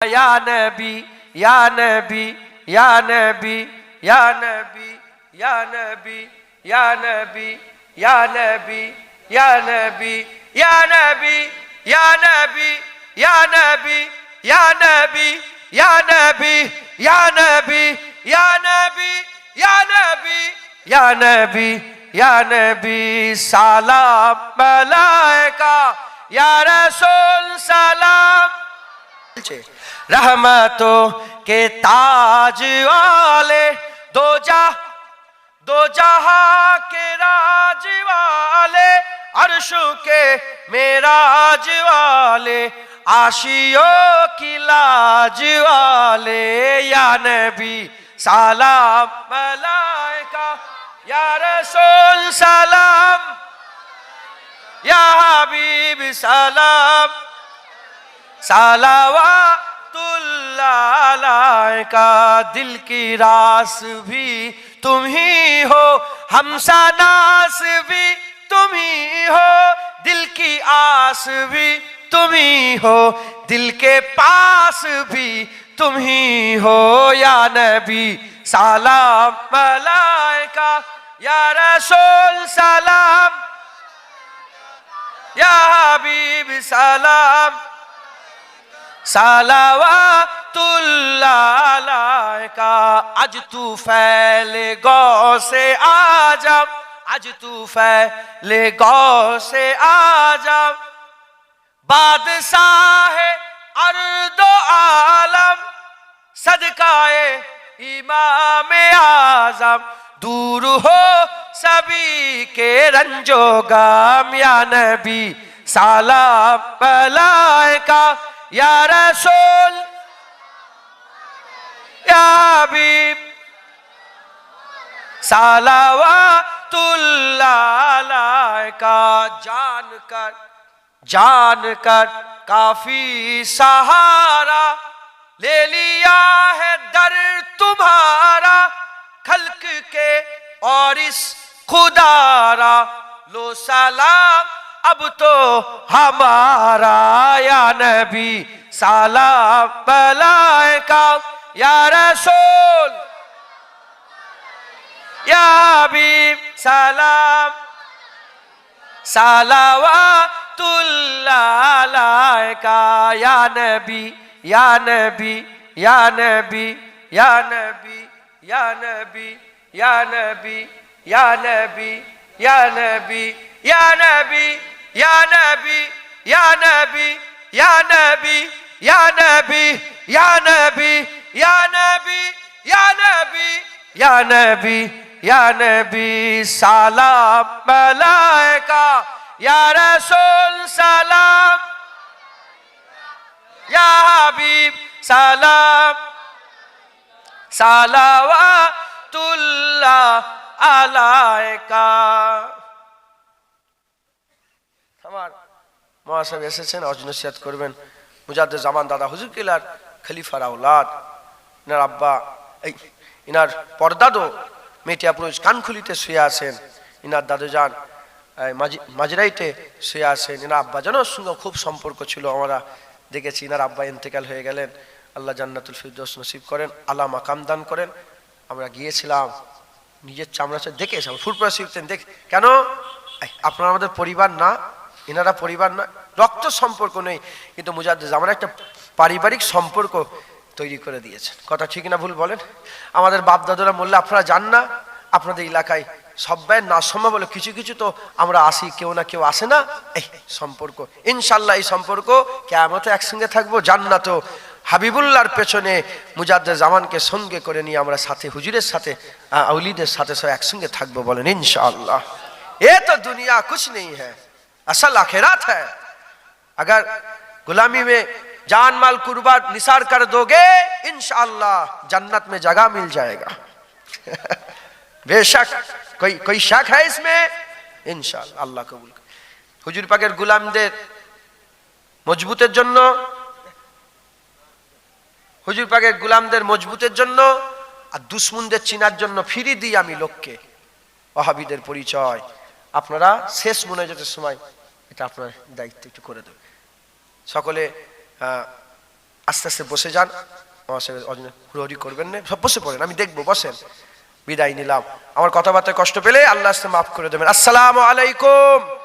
या नबी या नबी या नबी या नबी या नबी या नबी या नबी या नबी या नबी या नबी या नबी या नबी या नबी या नबी या नबी या नबी या नबी या नबी सलाम मलाइका या रसूल सलाम रहमतों के ताज वाले दो जहां के राज वाले अर्शों के मेराज वाले आशियों की लाज वाले या नबी सलाम मलाइका या रसूल सलाम या हबीब सलाम सलावतुल्लाह अलैका दिल की रास भी तुम ही हो हमसनास भी तुम ही हो दिल की आस भी तुम ही हो दिल के पास भी तुम ही हो या नबी सलाम मलाइका या रसूल सलाम या हबीब सलाम सलावतुल्लाह अलैका आज तू फैले गौ से आजा आज तू फैले गौ से आजा बादशाह अर्दो आलम सदकाए इमाम आजम दूर हो सभी के रंजो गम या नबी सलाम मलाइका या रसूल या हबीब सलावतुल्लाह अलैका जान कर काफी सहारा ले लिया है दर तुम्हारा खल्क के और इस खुदारा लो सलाम अब तो हमारा या नबी सलाम मलाइका या रसूल या हबीब सलाम सलावतुल्लाह अलैका या नबी या नबी या नबी या नबी या नबी या नबी या नबी या नबी या नबी या नबी या नबी या नबी या नबी या नबी या नबी या नबी या नबी या नबी सलाम मलाइका या रसूल सलाम या हबीब सलाम सलावतुल्लाह अलैका আমার মহাসাহেব এসেছেন আজ নসিহত করবেন মুজাদ্দেদ জামান দাদা হুজুর কিলার খলিফার আওলাদ ইনার আব্বা ইনার পরদাদো মেটিয়াপুর কানখুলিতে শুয়ে আছেন ইনার দাদুজান মাজরাইতে শুয়ে আছেন ইনার আব্বা জানোর সঙ্গে খুব সম্পর্ক ছিল আমরা দেখেছি ইনার আব্বা ইন্তেকাল হয়ে গেলেন আল্লাহ জান্নাতুল ফিরদৌস নসিব করেন আলা মাকাম দান করেন আমরা গিয়েছিলাম নিজের চামড়া দেখে এসে ফুরপুরা শিখতেন দেখ কেন আপনারা আমাদের পরিবার না ইনারা পরিবার না রক্ত সম্পর্ক নেই কিন্তু মুজাদ্দেদ জামান একটা পারিবারিক সম্পর্ক তৈরি করে দিয়েছেন কথা ঠিক না ভুল বলেন আমাদের বাপ দাদুরা বললে আপনারা জান না আপনাদের এলাকায় সবাই না সম্ভব বলে কিছু কিছু তো আমরা আসি কেউ না কেউ আসে না এই সম্পর্ক ইনশাআল্লাহ এই সম্পর্ক কিয়ামতে একসঙ্গে থাকবো জান্নাতও হাবিবুল্লাহর পেছনে মুজাদ্দেদ জামানকে সঙ্গে করে নিয়ে আমরা সাথে হুজুরের সাথে আউলিদের সাথে সব একসঙ্গে থাকবো বলেন इंशाअल्लाह ये तो दुनिया कुछ नहीं है असल आखिरत है अगर गुलामी में जान माल कुर्बान निसार कर दोगे इंशाअल्लाह जन्नत में जगह मिल जाएगा बेशक कोई शक है इसमें इंशाअल्लाह अल्लाह कबूल करे हुजूर पाकेर गुलामদের মজবুতের জন্য হুজুর পাকের গোলামদের মজবুতের জন্য আর দুশমনদের চিনার জন্য ফিরি দিই আমি লোককে ওয়াহাবিদের পরিচয় আপনারা শেষ মোনাজাতের সময় এটা আপনার দায়িত্ব একটু করে দেবেন সকলে আস্তে আস্তে বসে যান, মহাসাহেবের হুড়োহুড়ি করবেন না, সব বসে পড়েন, আমি দেখবো, বসেন। বিদায় নিলাম। আমার কথাবার্তায় কষ্ট পেলে আল্লাহ মাফ করে দেবেন। আসসালামু আলাইকুম।